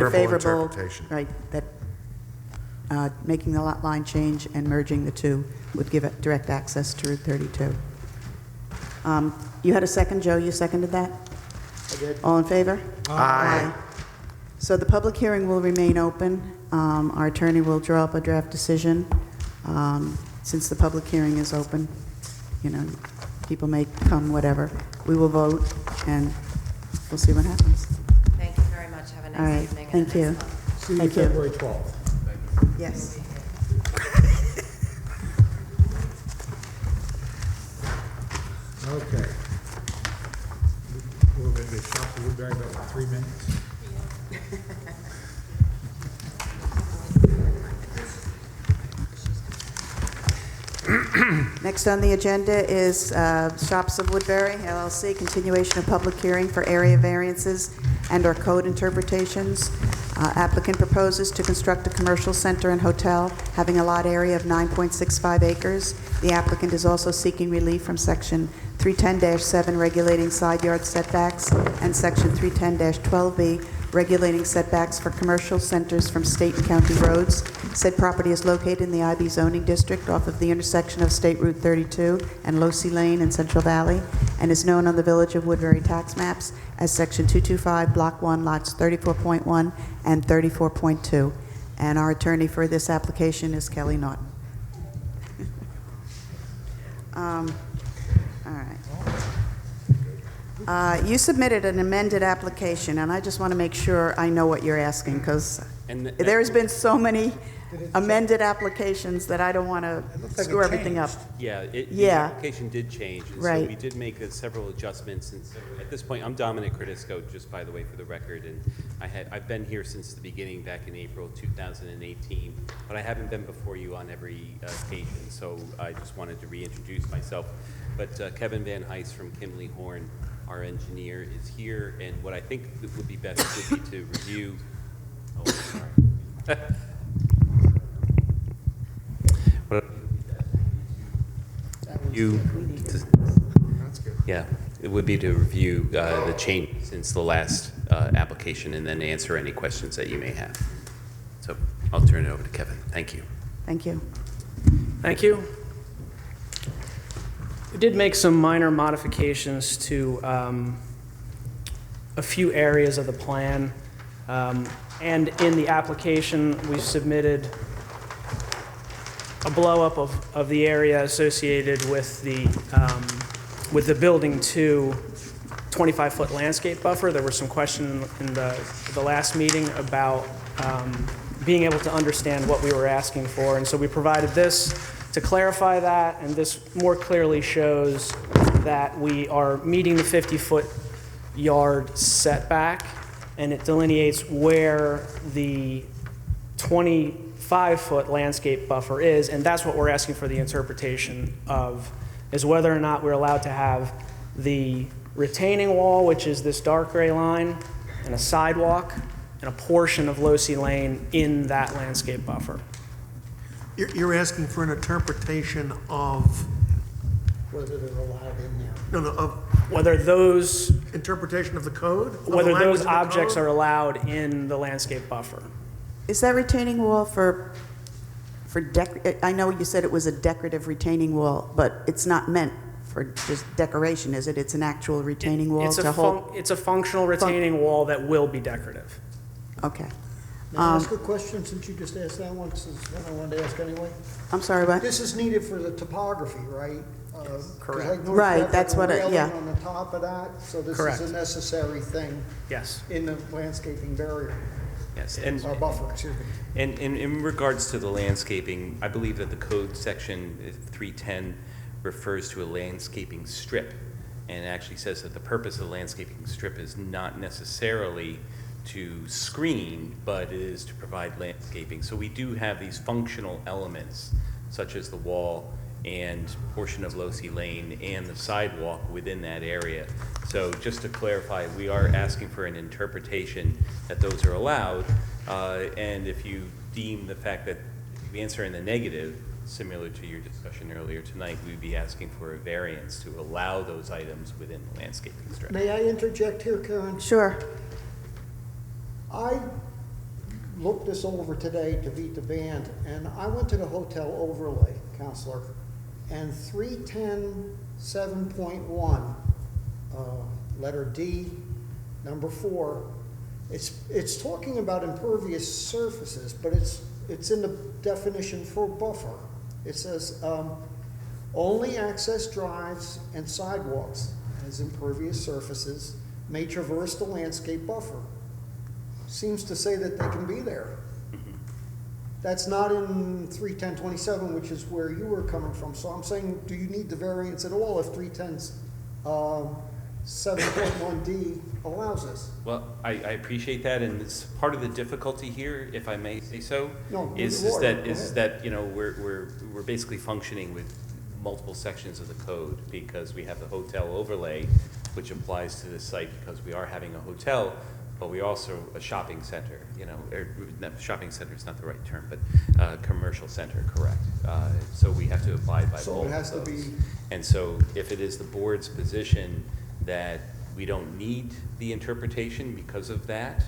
favorable interpretation. right, that making the lot line change and merging the two would give it direct access to Route 32. You had a second, Joe? You seconded that? I did. All in favor? Aye. So the public hearing will remain open. Our attorney will draw up a draft decision. Since the public hearing is open, you know, people may come, whatever. We will vote, and we'll see what happens. Thank you very much. Have a nice All right, evening. thank you. See you Thank you. February 12th. Yes. Okay. We're going to get shot to Woodbury about 3 minutes. Next on the agenda is Shops of Woodbury, LLC, continuation of public hearing for area variances and/or code interpretations. Applicant proposes to construct a commercial center and hotel having a lot area of 9.65 acres. The applicant is also seeking relief from Section 310-7 regulating side yard setbacks and Section 310-12B regulating setbacks for commercial centers from state and county roads. Said property is located in the IB zoning district off of the intersection of State Route 32 and Losey Lane in Central Valley and is known on the Village of Woodbury tax maps as Section 225, Block 1, Lots 34.1 and 34.2. And our attorney for this application is Kelly Naughton. All right. You submitted an amended application, and I just want to make sure I know what you're asking, because there's been so many amended applications that I don't want to screw everything up. Yeah, the Yeah. application did change, and Right. so we did make several adjustments. And so at this point, I'm Dominic Credisco, just by the way, for the record, and I've been here since the beginning, back in April 2018, but I haven't been before you on every occasion, so I just wanted to reintroduce myself. But Kevin Van Heist from Kimley Horn, our engineer, is here, and what I think would be best would be to review. Oh, sorry. That's good. Yeah, it would be to review the change since the last application and then answer any questions that you may have. So I'll turn it over to Kevin. Thank you. Thank you. Thank you. We did make some minor modifications to a few areas of the plan. And in the application, we submitted a blow-up of the area associated with the Building 2 25-foot landscape buffer. There was some question in the last meeting about being able to understand what we were asking for. And so we provided this to clarify that, and this more clearly shows that we are meeting the 50-foot yard setback, and it delineates where the 25-foot landscape buffer is, and that's what we're asking for the interpretation of, is whether or not we're allowed to have the retaining wall, which is this dark gray line, and a sidewalk, and a portion of Losey Lane in that landscape buffer. You're asking for an interpretation of, Whether they're allowed in there. of Whether those, interpretation of the code? Of the whether language those of the objects code? are allowed in the landscape buffer. Is that retaining wall I know you said it was a decorative retaining wall, but it's not meant for just decoration, is it? It's an actual retaining wall to hold? It's a functional retaining wall that will be decorative. Okay. May I ask a question, since you just asked that one, this is what I wanted to ask anyway? I'm sorry, what? This is needed for the topography, right? 'Cause I correct. noticed Right, you have that's like a what railing yeah. on the top of that, so this Correct. is a necessary thing Yes. in the landscaping barrier, Yes, and or buffer, excuse me. And in regards to the landscaping, I believe that the code section 310 refers to a landscaping strip, and it actually says that the purpose of the landscaping strip is not necessarily to screen, but it is to provide landscaping. So we do have these functional elements, such as the wall and portion of Losey Lane and the sidewalk within that area. So just to clarify, we are asking for an interpretation that those are allowed, and if you deem the fact that if you answer in the negative, similar to your discussion earlier tonight, we'd be asking for a variance to allow those items within the landscaping strip. May I interject here, Karen? Sure. I looked this over today to beat the band, and I went to the hotel overlay, Counselor, and 310.7.1, letter D, number 4, it's talking about impervious surfaces, but it's in the definition for buffer. It says, only access drives and sidewalks as impervious surfaces may traverse the landscape buffer. Seems to say that they can be there. That's not in 310.27, which is where you were coming from. So I'm saying, do you need the variance at all if 310's 7.1D allows this? Well, I appreciate that, and it's part of the difficulty here, if I may say so, No, is go ahead. that, you know, we're basically functioning with multiple sections of the code, because we have the hotel overlay, which applies to this site because we are having a hotel, but we also a shopping center, you know, shopping center is not the right term, but commercial center, correct. So we have to abide by So both it has of to those. be- And so if it is the board's position that we don't need the interpretation because of that,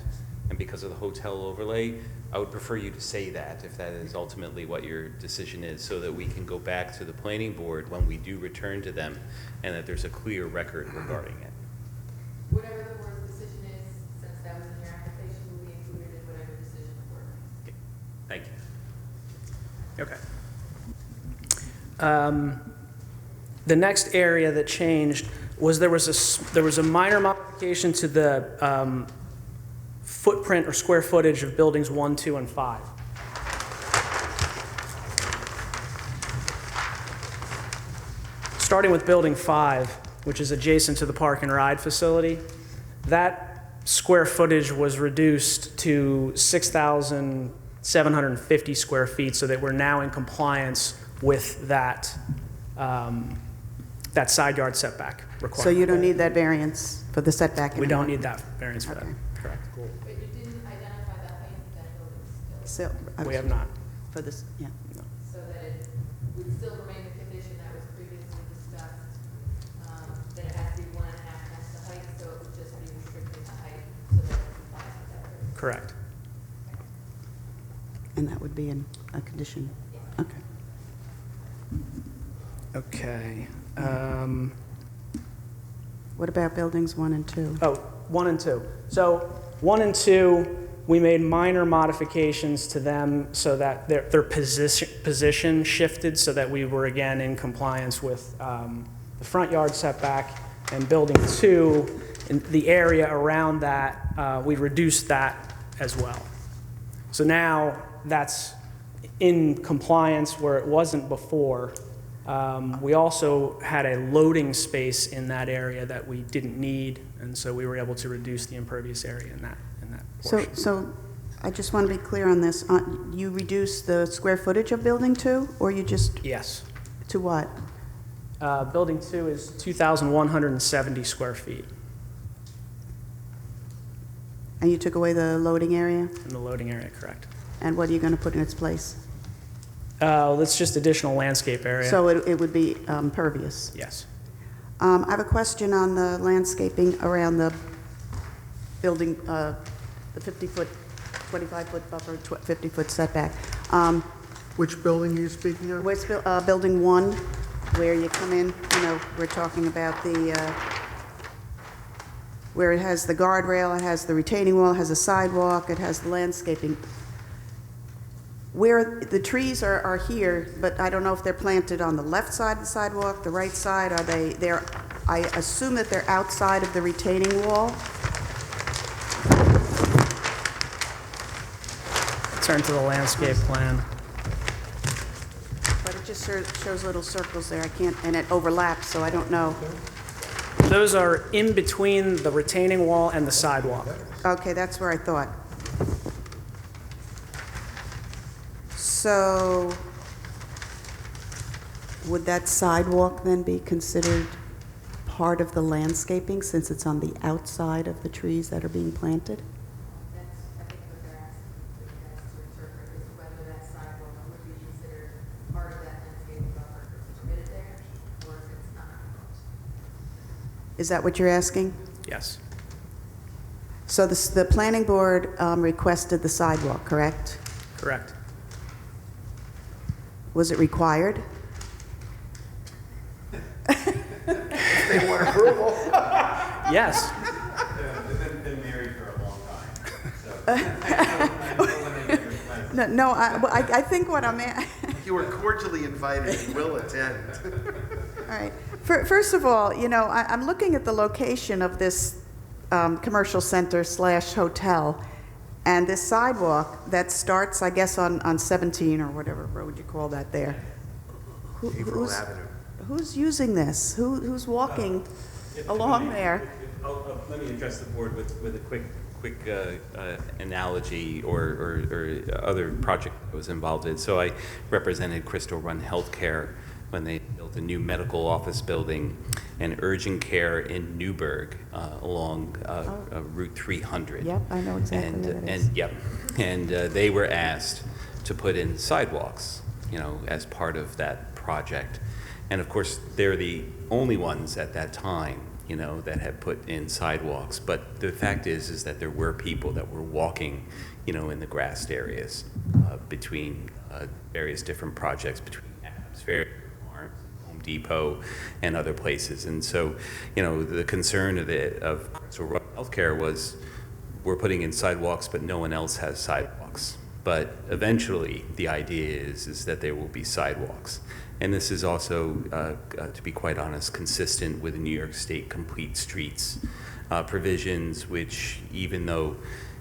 and because of the hotel overlay, I would prefer you to say that, if that is ultimately what your decision is, so that we can go back to the planning board when we do return to them, and that there's a clear record regarding it. Whatever the board's decision is, since that was in your application, will be included in whatever decision the board makes. Okay. Thank you. Okay. The next area that changed was there was a minor modification to the footprint or square footage of buildings 1, 2, and 5. Starting with building 5, which is adjacent to the park and ride facility, that square footage was reduced to 6,750 square feet, so that we're now in compliance with that that side yard setback requirement. So you don't need that variance for the setback? We don't need that variance for that, Okay. correct. But you didn't identify that height of that building still, So, We have not. For this, yeah. so that it would still remain the condition that was previously discussed, that it has to be 1.5 times the height, so it would just be restricting the height so that it complies with that variance. Correct. And that would be in a condition? Okay. Okay. What about buildings 1 and 2? Oh, 1 and 2. So 1 and 2, we made minor modifications to them so that their position shifted, so that we were again in compliance with the front yard setback. And building 2, in the area around that, we reduced that as well. So now that's in compliance where it wasn't before. We also had a loading space in that area that we didn't need, and so we were able to reduce the impervious area in that portion. So I just want to be clear on this. You reduced the square footage of building 2, or you just, Yes. to what? Building 2 is 2,170 square feet And you took away the loading area? in the loading area, correct. And what are you going to put in its place? That's just additional landscape area. So it would be pervious. Yes. I have a question on the landscaping around the building, the 50-foot, 25-foot buffer, 50-foot setback. Which building are you speaking of? Where's building 1, where you come in, you know, we're talking about the, where it has the guardrail, it has the retaining wall, it has a sidewalk, it has the landscaping. Where the trees are here, but I don't know if they're planted on the left side of the sidewalk, the right side, are they there? I assume that they're outside of the retaining wall. Turn to the landscape plan. But it just shows little circles there, I can't, and it overlaps, so I don't know. Those are in between the retaining wall and the sidewalk. Okay, that's where I thought. So, would that sidewalk then be considered part of the landscaping, since it's on the outside of the trees that are being planted? That's, I think what they're asking you guys to interpret is whether that sidewalk would be considered part of that landscaping buffer if it's permitted there, or if it's not. Is that what you're asking? Yes. So the planning board requested the sidewalk, correct? Correct. Was it required? They want approval. Yes. They've been married for a long time, No, I think what I'm at, You are cordially invited and will attend. all right. First of all, you know, I'm looking at the location of this commercial center / hotel, and this sidewalk that starts, I guess, on 17 or whatever road you call that there. April Avenue. Who's using this? Who's walking along there? Let me address the board with a quick analogy or other project I was involved in. So I represented Crystal Run Healthcare when they built a new medical office building and urgent care in Newburgh along Route 300. Yep, I know exactly where that is. And they were asked to put in sidewalks, you know, as part of that project. And of course, they're the only ones at that time, you know, that had put in sidewalks. But the fact is that there were people that were walking, you know, in the grassed areas between various different projects, between Adams Ferry, Home Depot, and other places. And so, you know, the concern of Crystal Run Healthcare was, we're putting in sidewalks, but no one else has sidewalks. But eventually, the idea is that there will be sidewalks. And this is also, to be quite honest, consistent with the New York State Complete Streets provisions, which even though,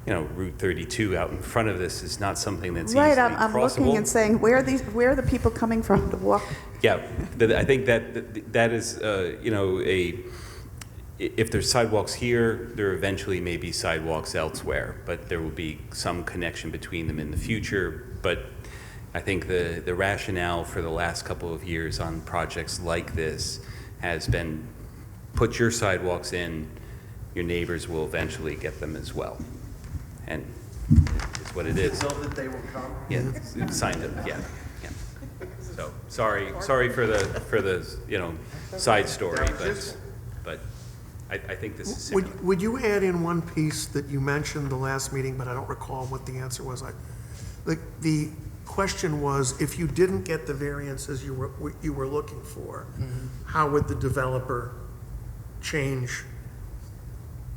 you know, Route 32 out in front of this is not something that's easily Right, crossable. I'm looking and saying, where are the people coming from to walk? Yeah, I think that is, you know, if there's sidewalks here, there eventually may be sidewalks elsewhere, but there will be some connection between them in the future. But I think the rationale for the last couple of years on projects like this has been, put your sidewalks in, your neighbors will eventually get them as well. And it's what it is. Know that they will come. Yeah, it's signed up, yeah. So, sorry for the, you know, side story, but I think this is similar. Would you add in one piece that you mentioned the last meeting, but I don't recall what the answer was? The question was, if you didn't get the variances you were looking for, how would the developer change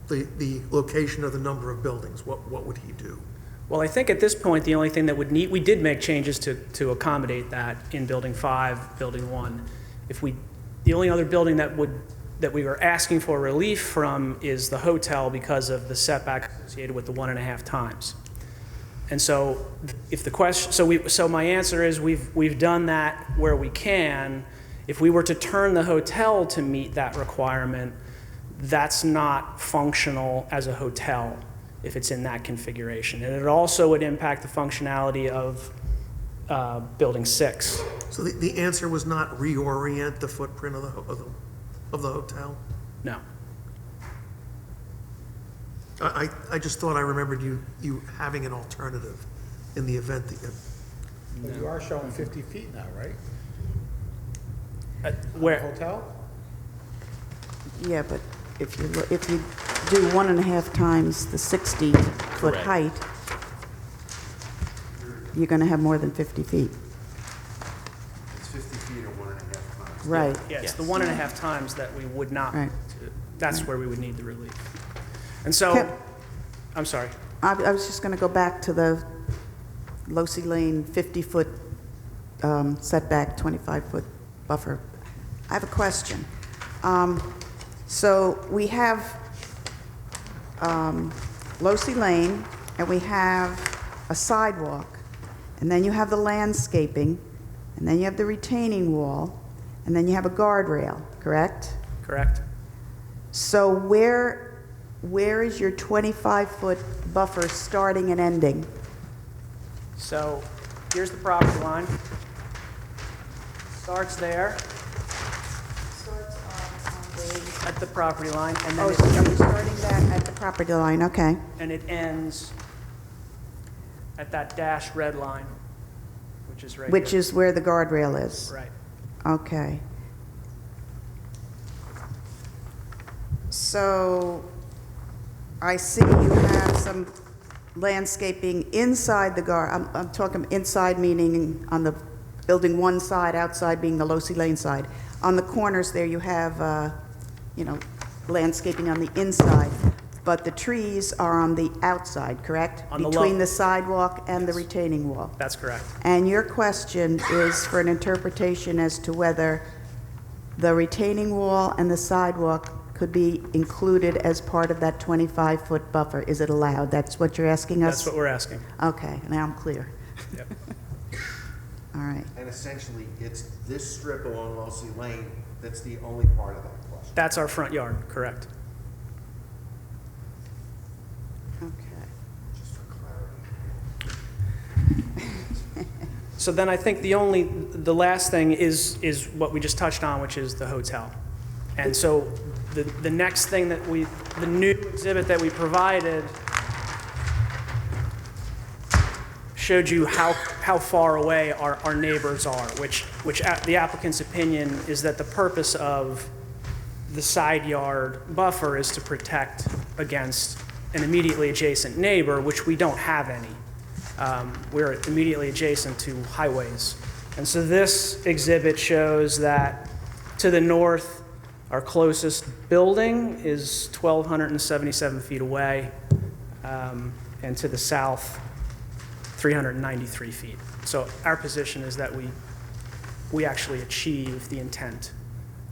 the location of the number of buildings? What would he do? Well, I think at this point, the only thing that we did make changes to accommodate that in Building 5, Building 1. The only other building that we were asking for relief from is the hotel because of the setback associated with the 1.5 times. And so if the question, so my answer is we've done that where we can. If we were to turn the hotel to meet that requirement, that's not functional as a hotel if it's in that configuration. And it also would impact the functionality of Building 6. So the answer was not reorient the footprint of the hotel? No. I just thought I remembered you having an alternative in the event that you... But you are showing 50 feet now, right? Where? Hotel? Yeah, but if you do 1.5 times the 60-foot Correct. height, you're going to have more than 50 feet. It's 50 feet or 1.5 times. Right. Yeah, it's Yes. the 1.5 times that we would not, Right. that's where we would need the relief. And so, Can- I'm sorry. I was just going to go back to the Losi Lane 50-foot setback, 25-foot buffer. I have a question. So we have Losi Lane, and we have a sidewalk, and then you have the landscaping, and then you have the retaining wall, and then you have a guardrail, correct? Correct? So where is your 25-foot buffer starting and ending? So here's the property line. Starts there at the property line, and then Oh, so you're starting that at the property line, okay. and it ends at that dashed red line, which is right Which here. is where the guardrail is? Right. Okay. So I see you have some landscaping inside the I'm talking inside, meaning on the building one side, outside being the Losi Lane side. On the corners there, you have, landscaping on the inside, but the trees are on the outside, correct? On the Between lo- the sidewalk and the Yes. retaining wall. That's correct. And your question is for an interpretation as to whether the retaining wall and the sidewalk could be included as part of that 25-foot buffer. Is it allowed? That's what you're asking us? That's what we're asking. Okay, now I'm clear. Yep. All right. And essentially, it's this strip along Losi Lane that's the only part of that question. That's our front yard, correct. Okay. Just for clarity. So then I think the last thing is what we just touched on, which is the hotel. And so the next thing that the new exhibit that we provided showed you how far away our neighbors are, which the applicant's opinion is that the purpose of the side yard buffer is to protect against an immediately adjacent neighbor, which we don't have any. We're immediately adjacent to highways. And so this exhibit shows that to the north, our closest building is 1,277 feet away, and to the south, 393 feet. So our position is that we actually achieve the intent,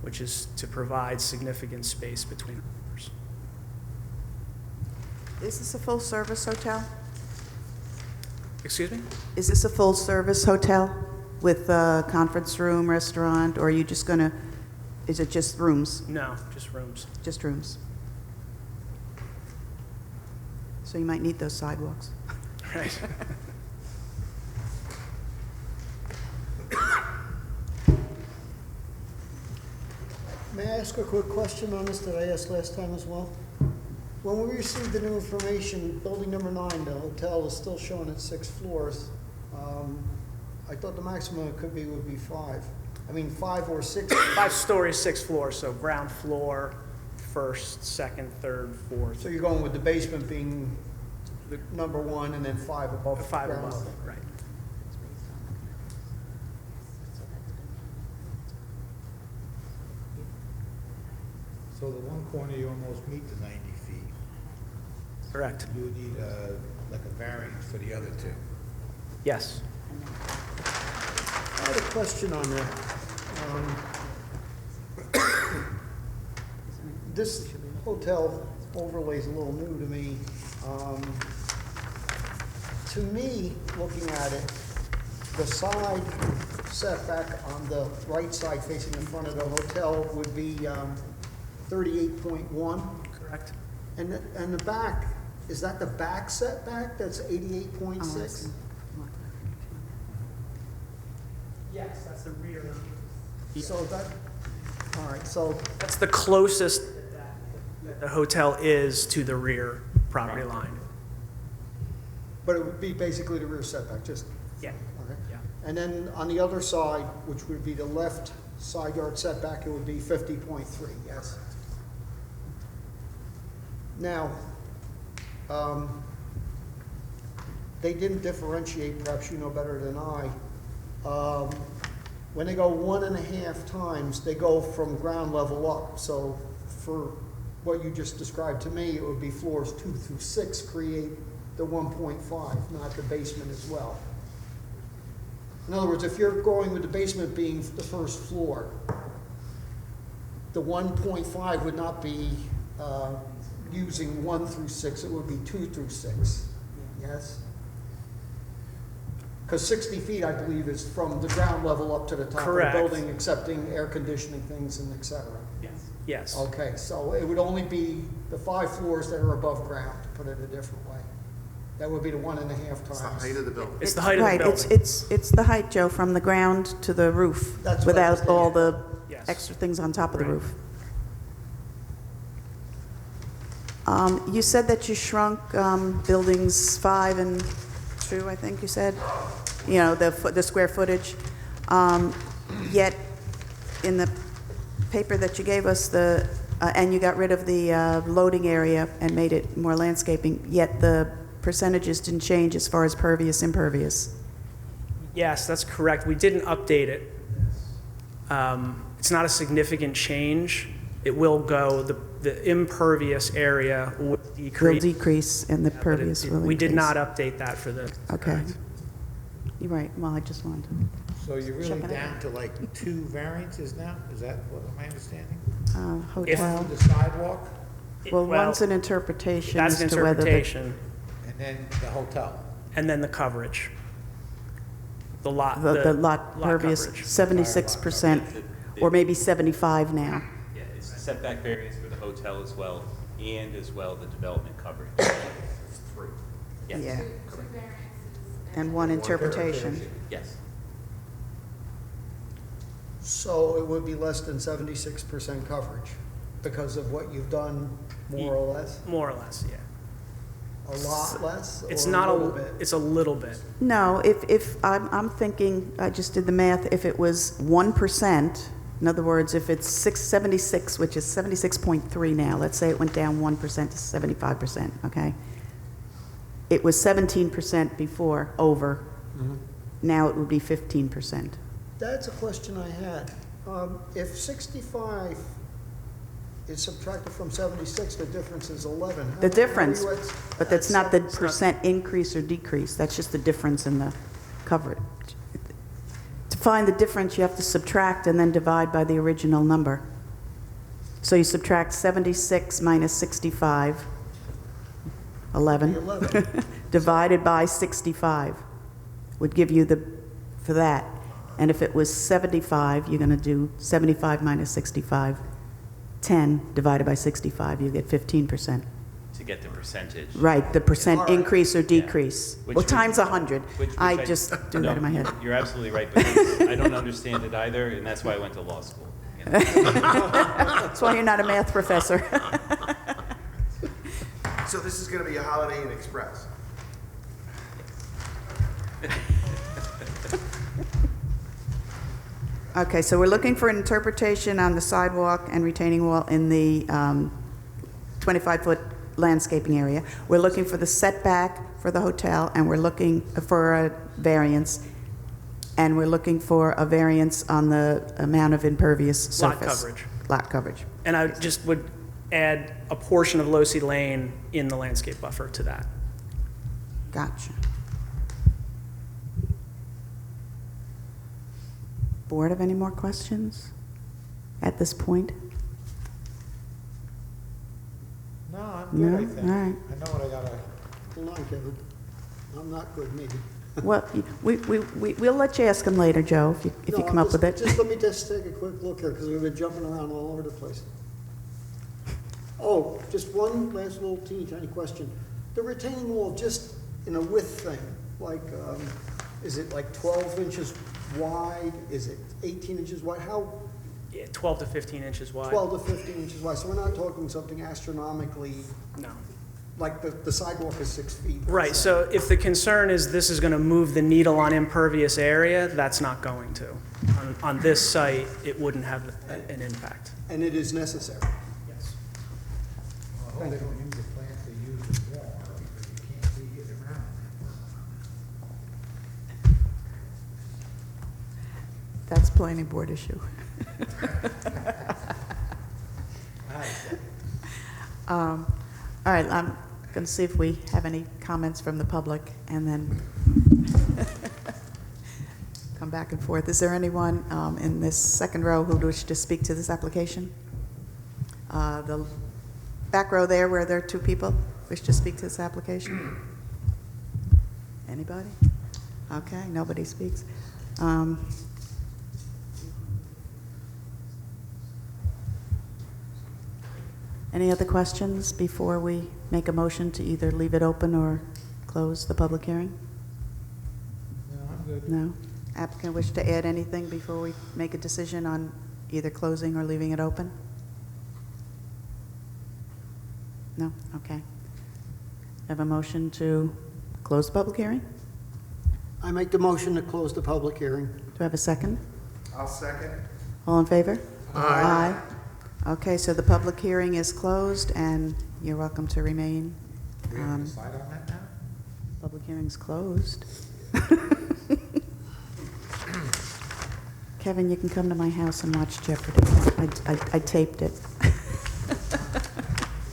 which is to provide significant space between neighbors. Is this a full-service hotel? Excuse me? Is this a full-service hotel with a conference room, restaurant, or are you just gonna, is it just rooms? No, just rooms. Just rooms? So you might need those sidewalks. Right. May I ask a quick question on this that I asked last time as well? When we received the new information, building number 9, the hotel is still showing at 6 floors. I thought the maximum it could be would be 5. I mean, 5 or 6. 5 stories, 6 floors, so ground floor, first, second, third, fourth. So you're going with the basement being the number 1 and then 5 above. 5 ground above, level. right. So the one corner, you almost meet the 90 feet. Correct. You would need like a variance for the other two. Yes. I had a question on that. This hotel overlay is a little new to me. To me, looking at it, the side setback on the right side facing the front of the hotel would be 38.1. Correct. And the back, is that the back setback? That's 88.6? Yes, that's the rear. So that, all right, so, That's the closest that the hotel is to the rear property line. but it would be basically the rear setback, just, Yeah. okay. Yeah. And then on the other side, which would be the left side yard setback, it would be 50.3, yes? Now, they didn't differentiate, perhaps you know better than I. When they go 1.5 times, they go from ground level up. So for what you just described to me, it would be floors 2 through 6 create the 1.5, not the basement as well. In other words, if you're going with the basement being the first floor, the 1.5 would not be using 1 through 6, it would be 2 through 6, yes? Because 60 feet, I believe, is from the ground level up to the top Correct. of the building, accepting air conditioning things and et cetera. Yes. Okay, so it would only be the 5 floors that are above ground, to put it a different way. That would be the 1.5 It's the times. height of the building. It's the height of the Right, building. it's the height, Joe, from the ground to the roof, That's what I was without all thinking. the Yes. extra things on top of the Right. roof. You said that you shrunk buildings 5 and 2, I think you said, you know, the square footage. Yet, in the paper that you gave us, the And you got rid of the loading area and made it more landscaping, yet the percentages didn't change as far as pervious, impervious. Yes, that's correct. We didn't update it. It's not a significant change. It will go, the impervious area will Will decrease. decrease and the but pervious will increase. We did not update that for the. Okay. You're right. Well, I just wanted to. So you're really Check it out. down to like 2 variances now? Is that what my understanding? Hotel. The sidewalk Well, one's an interpretation That's as an to whether the... interpretation. and then the hotel. And then the coverage. The lot. The lot pervious, coverage. 76%, or maybe 75 now. Yeah, it's the setback variance for the hotel as well, and as well the development coverage. It's 3. Yes. Yeah. Two variances. And one interpretation. Yes. So it would be less than 76% coverage because of what you've done, more or less? More or less, yeah. A lot less? It's or not a little bit? it's a little bit. No, if I'm thinking, I just did the math, if it was 1%, in other words, if it's 76, which is 76.3 now, let's say it went down 1% to 75%, okay? It was 17% before, over. Now it would be 15%. That's a question I had. If 65 is subtracted from 76, the difference is 11. How- The how difference, are you at- but that's at not the seven- percent increase or decrease, that's just the difference in the coverage. To find the difference, you have to subtract and then divide by the original number. So you subtract 76 minus 65, 11, 11. divided by 65 would give you the, for that. And if it was 75, you're going to do 75 minus 65, 10 divided by 65, you get 15%. To get the percentage. Right, the percent All right. increase or decrease. Which Well, would- times 100. Which I just do that in my head. You're absolutely right, because I don't understand it either, and that's why I went to law school. You know? That's why you're not a math professor. So this is gonna be a Holiday Inn Express. Okay, so we're looking for an interpretation on the sidewalk and retaining wall in the 25-foot landscaping area. We're looking for the setback for the hotel, and we're looking for a variance, and we're looking for a variance on the amount of impervious Lot surface. coverage. Lot coverage. And I just would add a portion of Losi Lane in the landscape buffer to that. Gotcha. Board have any more questions at this point? No, I'm No? good, I think. All right. I know what I gotta, Hold on, Kevin. I'm not good, maybe. Well, we'll let you ask him later, Joe, if you No, come up with it. Just let me just take a quick look here, because we've been jumping around all over the place. Oh, just one last little teeny tiny question. The retaining wall, just in a width thing, like, is it like 12 inches wide? Is it 18 inches wide? How, Yeah, 12 to 15 inches wide. 12 to 15 inches wide? So we're not talking something astronomically, No. like the sidewalk is 6 feet. Right, so if the concern is this is going to move the needle on impervious area, that's not going to. On this site, it wouldn't have an impact. And it is necessary. Yes. I hope they don't use the plant they use in Walmart, because you can't see it around. That's planning board issue. All right, I'm going to see if we have any comments from the public, and then come back and forth. Is there anyone in this second row who would wish to speak to this application? The back row there, where there are 2 people, wish to speak to this application? Anybody? Okay, nobody speaks. Any other questions before we make a motion to either leave it open or close the public hearing? No, I'm good. No? Applicant wish to add anything before we make a decision on either closing or leaving it open? No? Okay. Have a motion to close the public hearing? I make the motion to close the public hearing. Do I have a second? I'll second. All in favor? Aye. Okay, so the public hearing is closed, and you're welcome to remain. We have to decide on that now? Public hearing's closed. Kevin, you can come to my house and watch Jeopardy. I taped it.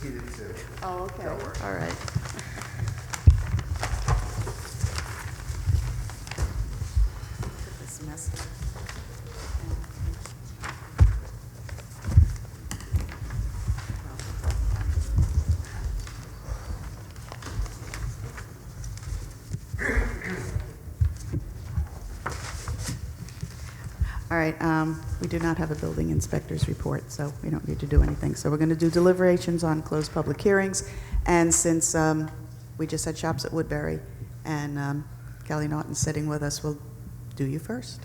He did too. Oh, okay. Don't worry. All right. This mess. All right, we do not have a building inspector's report, so we don't need to do anything. So we're going to do deliberations on closed public hearings, and since we just had shops at Woodbury, and Kelly Naughton's sitting with us, we'll do you first.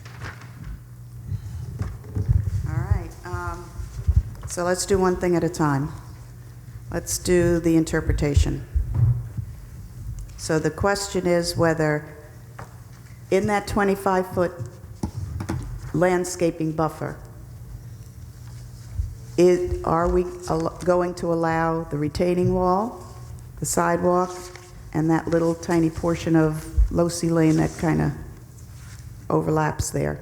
All right, so let's do one thing at a time. Let's do the interpretation. So the question is whether in that 25-foot landscaping buffer, are we going to allow the retaining wall, the sidewalk, and that little tiny portion of Locy Lane that kind of overlaps there?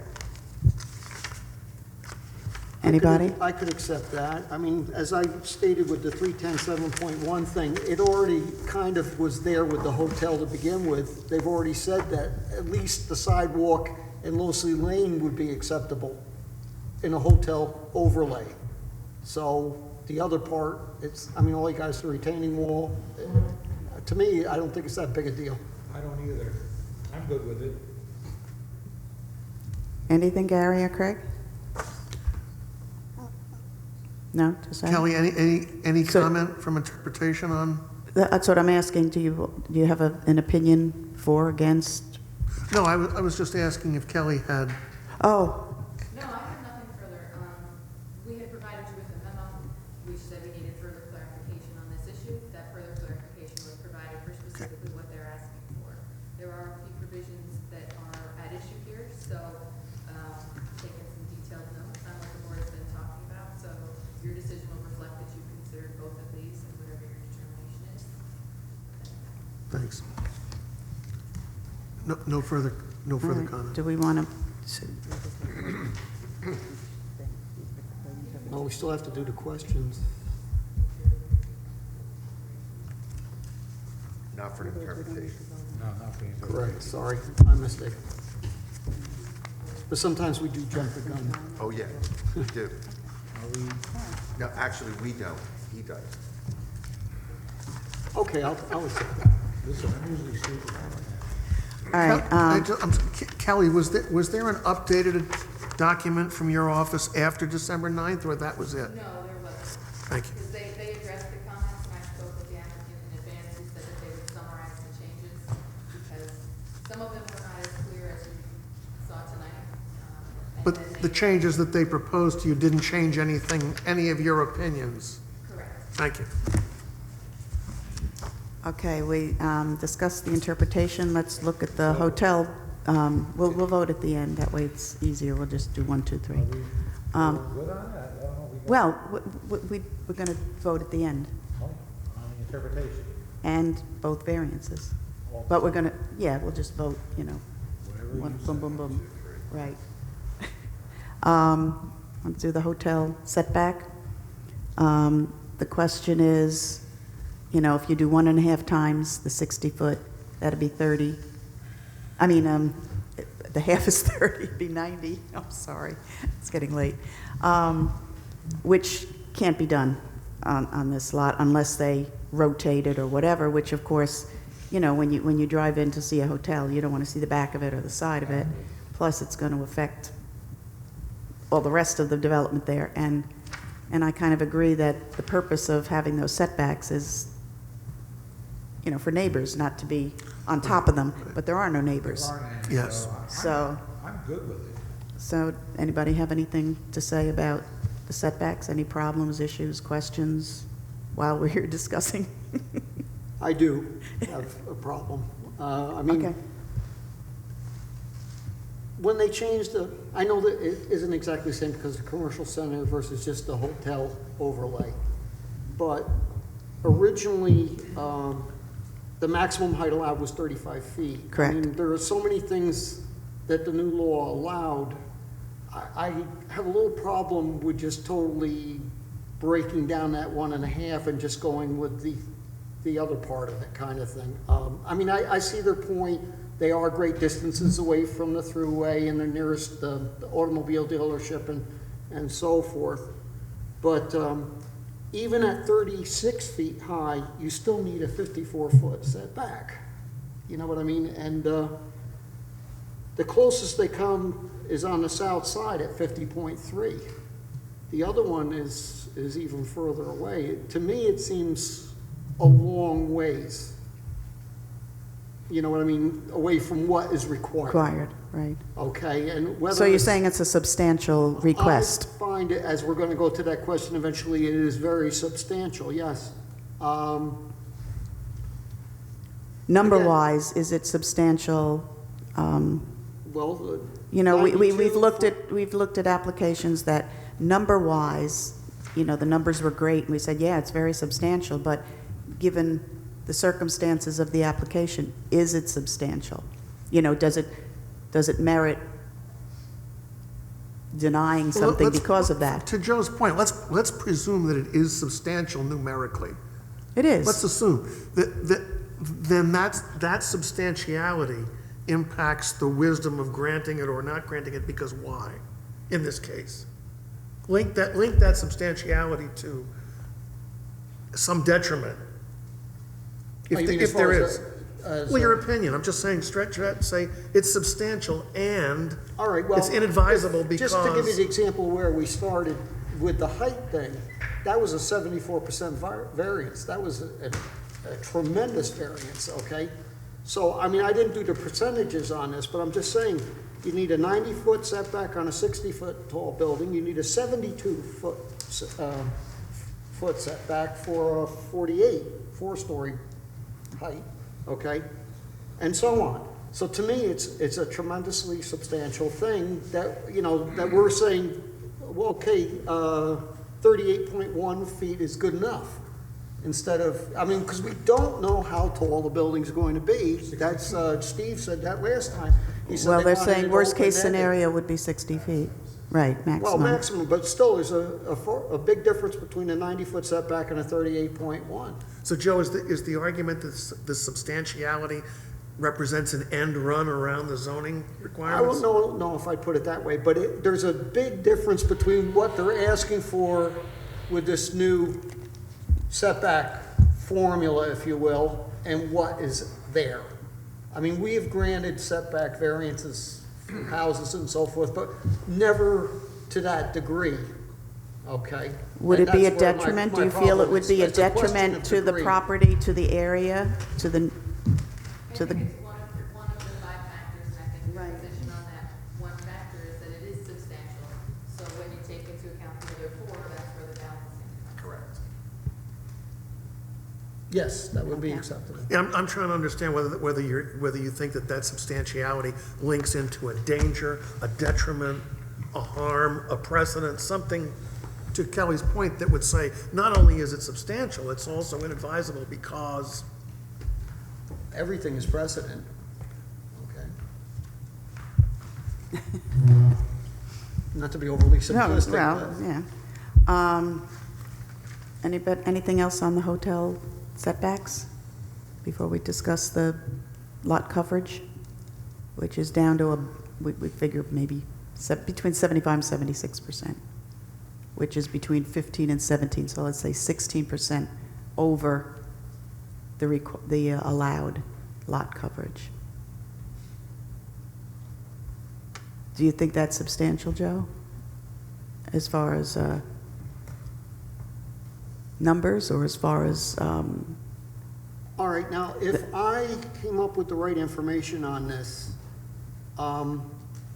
Anybody? I could accept that. I mean, as I stated with the 310.7.1 thing, it already kind of was there with the hotel to begin with. They've already said that at least the sidewalk in Locy Lane would be acceptable in a hotel overlay. So the other part, I mean, all you guys, the retaining wall, to me, I don't think it's that big a deal. I don't either. I'm good with it. Anything, Gary or Craig? No? Just saying? Kelly, any So- comment from interpretation on? That's what I'm asking. Do you have an opinion for, against? No, I was just asking if Kelly had, Oh, No, I have nothing further. We had provided you with a memo, which said we needed further clarification on this issue. That further clarification was provided for specifically what they're asking for. There are a few provisions that are at issue here, so taking some detailed notes on what the board has been talking about. So your decision will reflect that you considered both of these and whatever your determination is. thanks. No further all right. comment. Do we want to? No, we still have to do the questions. Not for interpretation. No, not being. Correct, sorry, my mistake. But sometimes we do jump the gun. Oh, yeah, we do. No, actually, we don't. He does. Okay, I'll accept that. Listen, I'm usually stupid. All right. Kelly, was there an updated document from your office after December 9th, or that was it? No, there wasn't. Thank you. Because they addressed the comments, and I spoke with the applicant in advance, who said that they would summarize the changes, because some of them were not as clear as you saw tonight. And But then the they- changes that they proposed to you didn't change anything, any of your opinions? Correct. Thank you. Okay, we discussed the interpretation. Let's look at the hotel. We'll vote at the end. That way it's easier. We'll just do 1, 2, 3. Good on that? I don't know. We got- Well, we're going to vote at the end, Oh, on the interpretation. and both variances. But we're going to, yeah, we'll just vote, Whatever one, you boom, say. boom, boom. Right. Let's do the hotel setback. The question is, if you do 1.5 times the 60-foot, that'd be 30. I mean, the half is 30, it'd be 90. I'm sorry, it's getting late. Which can't be done on this lot unless they rotate it or whatever, which of course, when you drive in to see a hotel, you don't want to see the back of it or the side of it. Plus, it's going to affect all the rest of the development there. And I kind of agree that the purpose of having those setbacks is, for neighbors, not to be on top of them, but there are no neighbors. There aren't any, Yes. So, I'm good with it. so anybody have anything to say about the setbacks? Any problems, issues, questions while we're here discussing? I do have a problem. I Okay. mean, when they changed the, I know that it isn't exactly the same because the commercial center versus just the hotel overlay. But originally, the maximum height allowed was 35 feet. Correct. I mean, there are so many things that the new law allowed. I have a little problem with just totally breaking down that 1.5 and just going with the other part of it kind of thing. I mean, I see their point. They are great distances away from the thruway and the nearest the automobile dealership and so forth. But even at 36 feet high, you still need a 54-foot setback. You know what I mean? And the closest they come is on the south side at 50.3. The other one is even further away. To me, it seems a long ways. You know what I mean? Away from what is required. Required, right. Okay, and whether So you're it's- saying it's a substantial request? I find it, as we're going to go to that question eventually, it is very substantial, yes. Number-wise, is it substantial? Well, You know, we've 92 looked at applications that number-wise, you know, the numbers were great, and we said, yeah, it's very substantial, but given the circumstances of the application, is it substantial? You know, does it merit denying Well, something let's- because of that? To Joe's point, let's presume that it is substantial numerically. It is. Let's assume that then that substantiality impacts the wisdom of granting it or not granting it, because why, in this case? Link that substantiality to some detriment. you mean as If there far is. as Well, your opinion, I'm just saying, stretch that, say it's substantial and all right, well, it's inadvisable because. just to give you the example where we started with the height thing, that was a 74% variance. That was a tremendous variance, okay? So, I mean, I didn't do the percentages on this, but I'm just saying, you need a 90-foot setback on a 60-foot tall building. You need a 72-foot foot setback for a 48 four-story height, okay? And so on. So to me, it's a tremendously substantial thing that, you know, that we're saying, well, okay, 38.1 feet is good enough. Instead of, I mean, because we don't know how tall the building's going to be. That's, Steve said that last time. He said Well, they they're wanted saying it worst-case open-ended. scenario would be 60 feet. Right, Well, maximum. maximum, but still, there's a big difference between a 90-foot setback and a 38.1. So Joe, is the argument that the substantiality represents an end run around the zoning I requirements? don't know if I'd put it that way, but there's a big difference between what they're asking for with this new setback formula, if you will, and what is there. I mean, we have granted setback variances for houses and so forth, but never to that degree, okay? Would And it be a that's where my detriment? Do you feel it problem would is. be a It's question detriment of to the degree. property, to the area, to the, I to the, think it's one of the 5 factors, and I think your Right. position on that one factor is that it is substantial. So when you take into account the other 4, that's where the balancing comes. Correct. Yes, that would be Okay. acceptable. Yeah, I'm trying to understand whether you think that substantiality links into a danger, a detriment, a harm, a precedent, something, to Kelly's point, that would say, not only is it substantial, it's also inadvisable because. Everything is precedent, okay? Not to be overly no, simplistic, well, but yeah. Anything else on the hotel setbacks before we discuss the lot coverage, which is down to we figure maybe between 75 and 76%, which is between 15 and 17, so let's say 16% over the allowed lot coverage. Do you think that's substantial, Joe? As far as numbers, or as far as, all right, now, if I came up with the right information on this,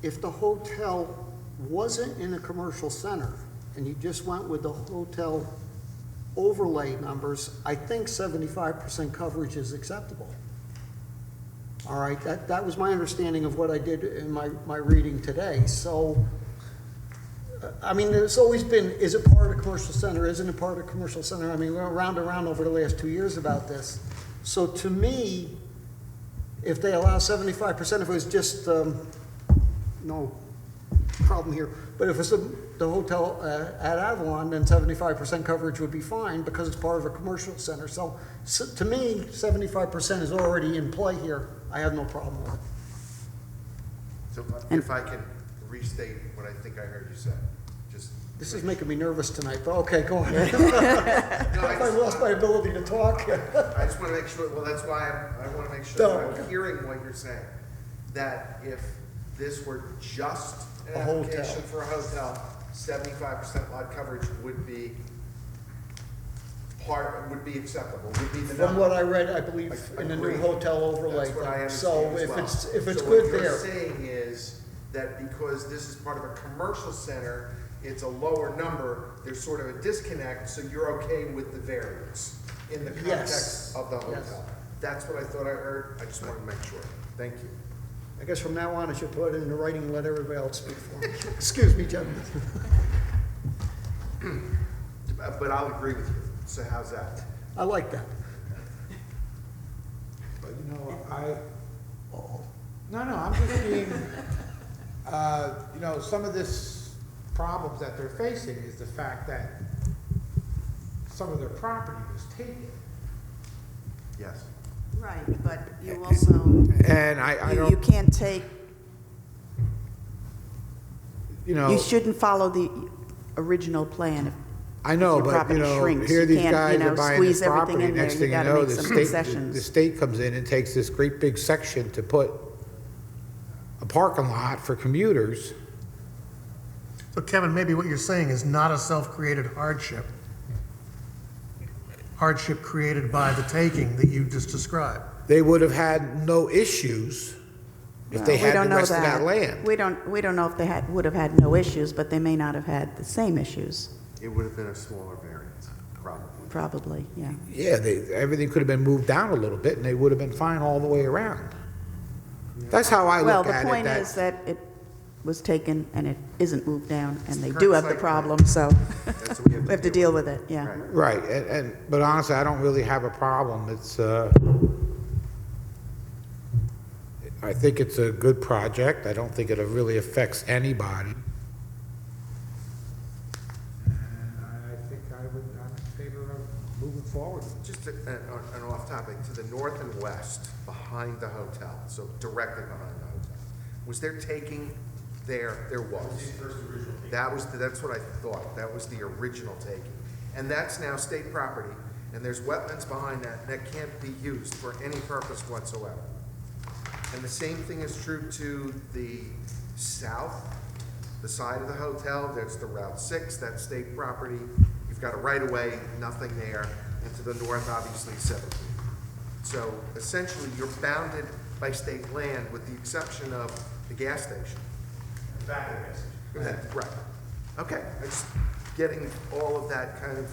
if the hotel wasn't in a commercial center and you just went with the hotel overlay numbers, I think 75% coverage is acceptable. All right, that was my understanding of what I did in my reading today. So, I mean, there's always been, is it part of a commercial center, isn't it part of a commercial center? I mean, we went round and round over the last 2 years about this. So to me, if they allow 75%, if it was just, no problem here, but if it's the hotel at Avalon, then 75% coverage would be fine because it's part of a commercial center. So to me, 75% is already in play here. I have no problem with it. So if I can restate what I think I heard you say, just. This is making me nervous tonight, but okay, go ahead. No, I lost my ability to talk. I just want to make sure, well, that's why I want to make sure that I'm hearing what you're saying. That if this were just an A hotel. application for a hotel, 75% lot coverage would be acceptable, would be the number. From what I read, I believe in the new Agreed. hotel overlay. That's what I So understand as if well. if it's So good what you're there, saying is that because this is part of a commercial center, it's a lower number, there's sort of a disconnect, so you're okay with the variance in the Yes. context of the Yes. hotel. That's what I thought I heard, I just wanted to make sure. Thank you. I guess from now on, I should put it in the writing and let everybody else speak for me. Excuse me, gentlemen. But I'll agree with you, so how's that? I like that. But you know, no, I'm just being, you know, some of this problems that they're facing is the fact that some of their property was taken. Yes. Right, but you also, And I you don't, can't take, you know. you shouldn't follow the original plan. I know, your but, property you know, shrinks. here You these can't, guys you know, are buying this squeeze everything property, in there. next You thing you gotta know, make the some state, concessions. the state comes in and takes this great big section to put a parking lot for commuters. So Kevin, maybe what you're saying is not a self-created hardship. Hardship created by the taking that you just described. They would have had no issues if they We had don't the know rest of that land. We don't know if they would have had no issues, but they may not have had the same issues, It would have been a smaller variance, probably. probably, yeah. Yeah, everything could have been moved down a little bit and they would have been fine all the way around. That's how I Well, look the at it. point is that it was taken and it isn't moved down, and they Current do have the site plan. problem, so That's what we have to deal with it, yeah. Right. Right, but honestly, I don't really have a problem. I think it's a good project. I don't think it really affects anybody. And I think I'm in favor of moving forward. Just an off topic, to the north and west, behind the hotel, so directly behind the hotel, was there taking there? There was. That's what I thought, that was the original taking. And that's now state property, and there's wetlands behind that, and that can't be used for any purpose whatsoever. And the same thing is true to the south, the side of the hotel, there's the Route 6, that's state property. You've got a right-of-way, nothing there, and to the north, obviously, 17. So essentially, you're bounded by state land with the exception of the gas station. Back of this. Go ahead. Right. Okay, I'm just getting all of that kind of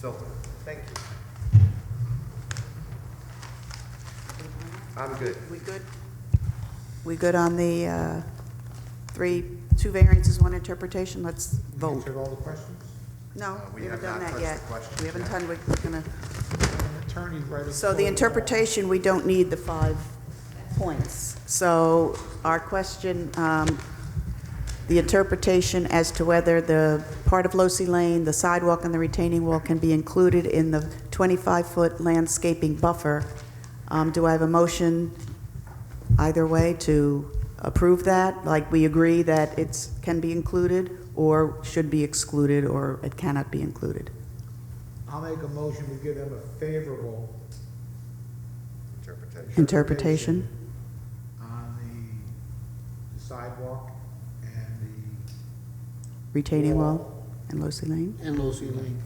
filtered. Thank you. I'm good. We good? We good on the two variances, one interpretation? Let's vote. Answered all the questions? No, We we haven't have done not that touched yet. the questions We haven't yet. done, we're gonna, Attorney right. so the interpretation, we don't need the 5 points. So our question, the interpretation as to whether the part of Losi Lane, the sidewalk and the retaining wall can be included in the 25-foot landscaping buffer. Do I have a motion either way to approve that? Like we agree that it can be included or should be excluded or it cannot be included? I'll make a motion to give them a favorable Interpretation. Interpretation? on the sidewalk and Retaining wall and Losi Lane? And Losi Lane.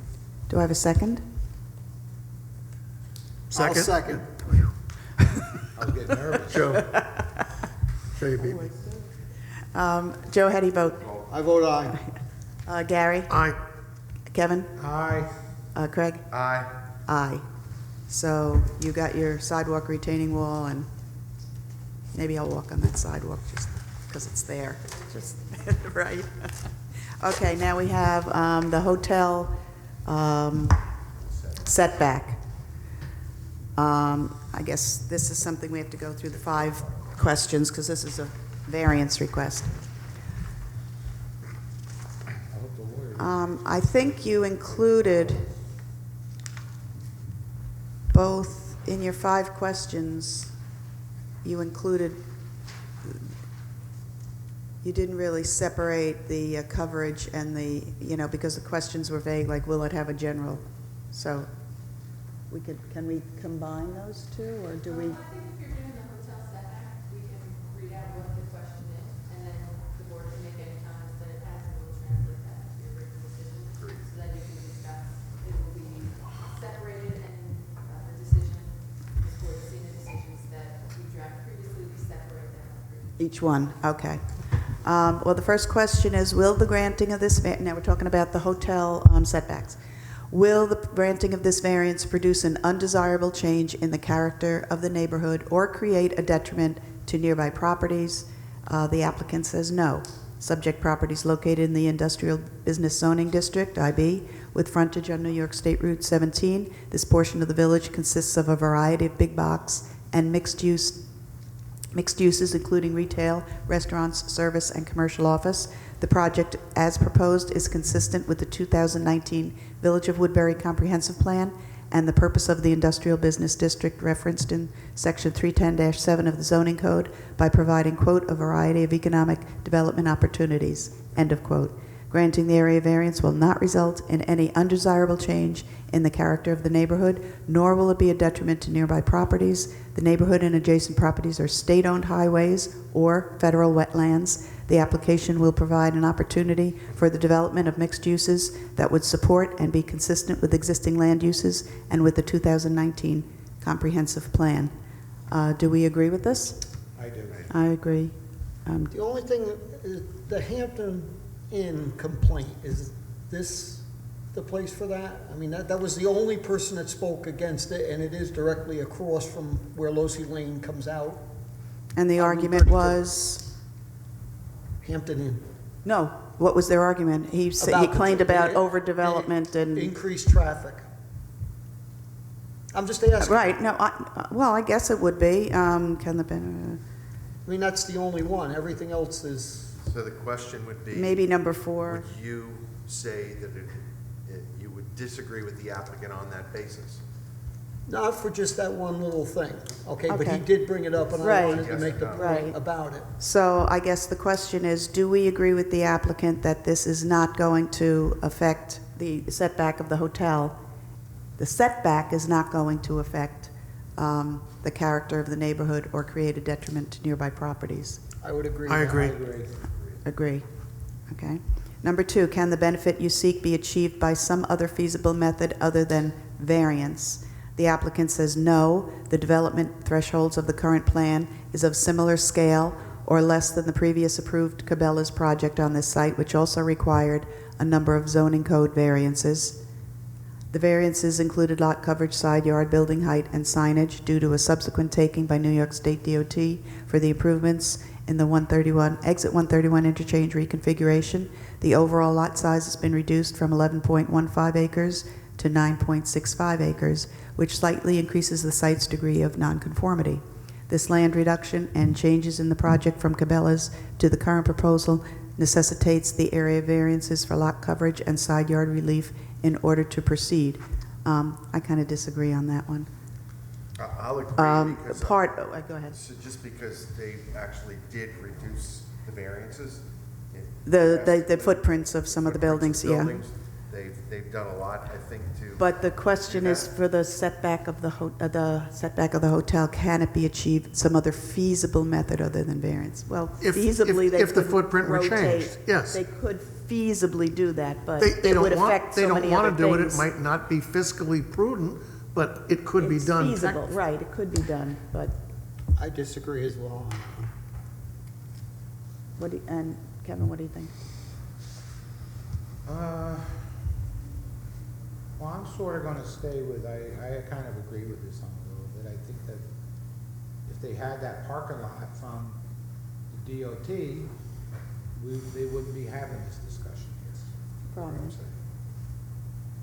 Do I have a second? I'll Second? second. I was getting nervous. Joe? Joe, you beat me. Joe, how do you vote? I vote aye. Gary? Aye. Kevin? Aye. Craig? Aye. Aye. So you got your sidewalk retaining wall and Maybe I'll walk on that sidewalk just because it's there, just, right? Okay, now we have the hotel setback. I guess this is something we have to go through the 5 questions because this is a variance request. I think you included both in your 5 questions. You included, you didn't really separate the coverage and the, because the questions were vague, like will it have a general? So can we combine those two, or do we? I think if you're doing the hotel setback, we can read out what the question is, and then the board can make any comments that it has, and we'll translate that to your written decision. So that you can discuss, it will be separated, and the decision, this board's seen the decisions that we drafted previously, we separate them. Each one, okay. Well, the first question is, will the granting of this, now we're talking about the hotel setbacks. Will the granting of this variance produce an undesirable change in the character of the neighborhood or create a detriment to nearby properties? The applicant says no. Subject properties located in the Industrial Business Zoning District, IB, with frontage on New York State Route 17. This portion of the village consists of a variety of big box and mixed uses, including retail, restaurants, service, and commercial office. The project, as proposed, is consistent with the 2019 Village of Woodbury Comprehensive Plan and the purpose of the Industrial Business District referenced in Section 310-7 of the Zoning Code by providing, quote, a variety of economic development opportunities, end of quote. Granting the area variance will not result in any undesirable change in the character of the neighborhood, nor will it be a detriment to nearby properties. The neighborhood and adjacent properties are state-owned highways or federal wetlands. The application will provide an opportunity for the development of mixed uses that would support and be consistent with existing land uses and with the 2019 comprehensive plan. Do we agree with this? I do. I agree. The only thing is the Hampton Inn complaint, is this the place for that? I mean, that was the only person that spoke against it, and it is directly across from where Losi Lane comes out. And the argument was? Hampton Inn. No. What was their argument? He claimed about overdevelopment and... Increased traffic. I'm just asking. Right. No, well, I guess it would be. Can the... I mean, that's the only one. Everything else is... So the question would be. Maybe number 4. Would you say that you would disagree with the applicant on that basis? Not for just that one little thing, okay? But he Okay. did bring it up, and I Right. wanted to Yes make or the no? Right. point about it. So I guess the question is, do we agree with the applicant that this is not going to affect the setback of the hotel? The setback is not going to affect the character of the neighborhood or create a detriment to nearby properties. I would agree. I with that. agree. Agree. Okay. Number 2, can the benefit you seek be achieved by some other feasible method other than variance? The applicant says no. The development thresholds of the current plan is of similar scale or less than the previous approved Cabela's project on this site, which also required a number of zoning code variances. The variances included lot coverage, side yard, building height, and signage due to a subsequent taking by New York State DOT for the improvements in the exit 131 interchange reconfiguration. The overall lot size has been reduced from 11.15 acres to 9.65 acres, which slightly increases the site's degree of nonconformity. This land reduction and changes in the project from Cabela's to the current proposal necessitates the area variances for lot coverage and side yard relief in order to proceed. I kind of disagree on that one. I'll agree because. Go ahead. So just because they actually did reduce the variances. The footprints of some of the footprints buildings, of yeah. They've done a lot, I think, to. But the question do is that. for the setback of the hotel, can it be achieved some other feasible method other than variance? Well, If feasibly, they the could footprint were rotate. changed, yes. They could feasibly do that, but They it would don't want, affect they so don't many want other to do it. It things. might not be fiscally prudent, but it could be done. It's feasible, right, it could be done, but I disagree as well. and Kevin, what do you think? Well, I'm sort of gonna stay with, I kind of agree with this on a little bit. I think that if if they had that parking lot from the DOT, they wouldn't be having this discussion here. Problem.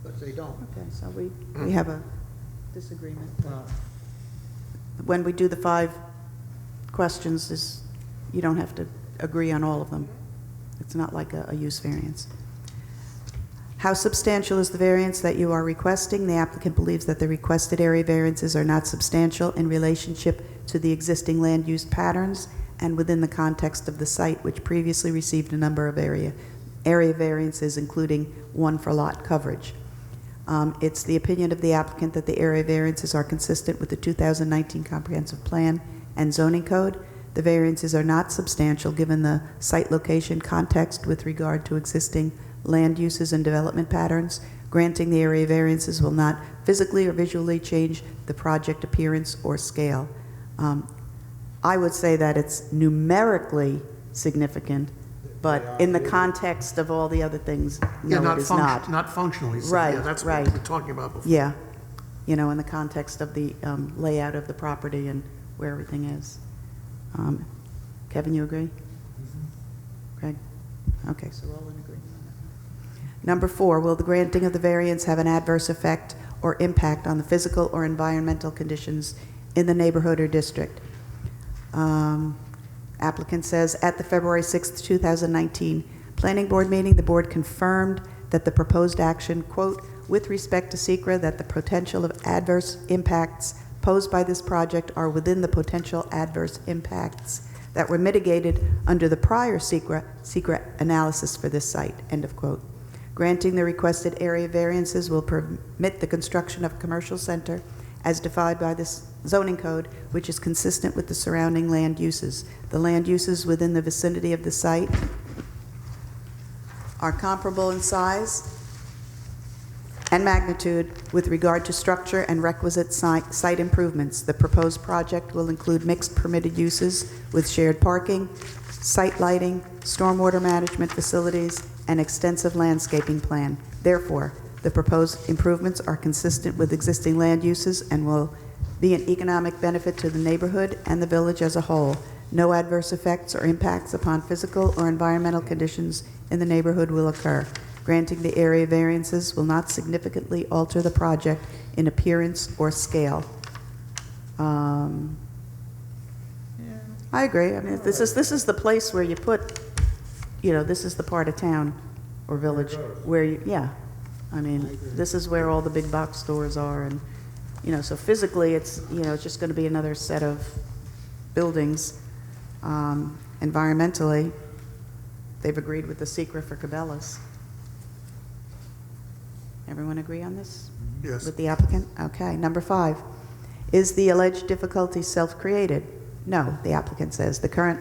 But they don't. Okay, so we have a disagreement. Well, When we do the 5 questions, you don't have to agree on all of them. It's not like a use variance. How substantial is the variance that you are requesting? The applicant believes that the requested area variances are not substantial in relationship to the existing land use patterns and within the context of the site, which previously received a number of area variances, including one for lot coverage. It's the opinion of the applicant that the area variances are consistent with the 2019 Comprehensive Plan and Zoning Code. The variances are not substantial given the site location context with regard to existing land uses and development patterns. Granting the area variances will not physically or visually change the project appearance or scale. I would say that it's numerically significant, but in the context of all the other things, Yeah, no, it is not. Not functionally. So, Right, yeah, that's right. what we were talking about before. Yeah, in the context of the layout of the property and where everything is. Kevin, you agree? Craig? Okay, so we're all in agreement on that. Number 4, will the granting of the variance have an adverse effect or impact on the physical or environmental conditions in the neighborhood or district? Applicant says, at the February 6th, 2019 Planning Board meeting, the board confirmed that the proposed action, quote, with respect to SECRA, that the potential of adverse impacts posed by this project are within the potential adverse impacts that were mitigated under the prior SECRA analysis for this site, end of quote. Granting the requested area variances will permit the construction of a commercial center as defined by this zoning code, which is consistent with the surrounding land uses. The land uses within the vicinity of the site are comparable in size and magnitude with regard to structure and requisite site improvements. The proposed project will include mixed permitted uses with shared parking, site lighting, stormwater management facilities, and extensive landscaping plan. Therefore, the proposed improvements are consistent with existing land uses and will be an economic benefit to the neighborhood and the village as a whole. No adverse effects or impacts upon physical or environmental conditions in the neighborhood will occur. Granting the area variances will not significantly alter the project in appearance or scale. I agree. I mean, this is the place where you put, this is the part of town or village where I mean, this is where all the big box stores are, and so physically it's it's just going to be another set of buildings. Environmentally, they've agreed with the SECRA for Cabela's. Everyone agree on this? Yes. With the applicant? Okay. Number 5, is the alleged difficulty self-created? No, the applicant says. The current